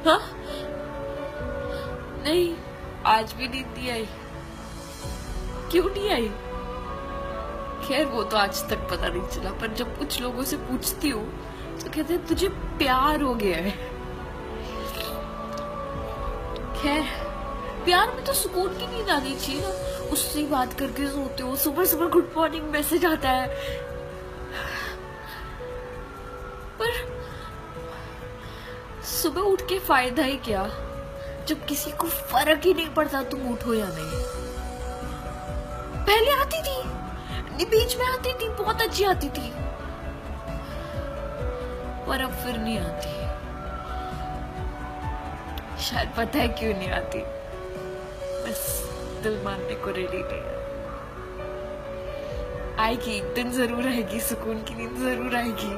हाँ, नहीं, आज भी नींद नहीं आई। क्यों नहीं आई? खैर वो तो आज तक पता नहीं चला, पर जब कुछ लोगों से पूछती हूँ तो कहते हैं तुझे प्यार हो गया है। खैर, प्यार में तो सुकून की नींद आनी चाहिए ना। उससे बात करके सोते हो, सुबह सुबह गुड मॉर्निंग मैसेज आता है, पर सुबह उठ के फायदा ही क्या जब किसी को फर्क ही नहीं पड़ता तुम उठो या नहीं। पहले आती थी, बीच में आती थी, बहुत अच्छी आती थी, पर अब फिर नहीं आती। शायद पता है क्यों नहीं आती, बस दिल मानने को रेडी नहीं है। आएगी, एक दिन जरूर आएगी, सुकून की नींद जरूर आएगी।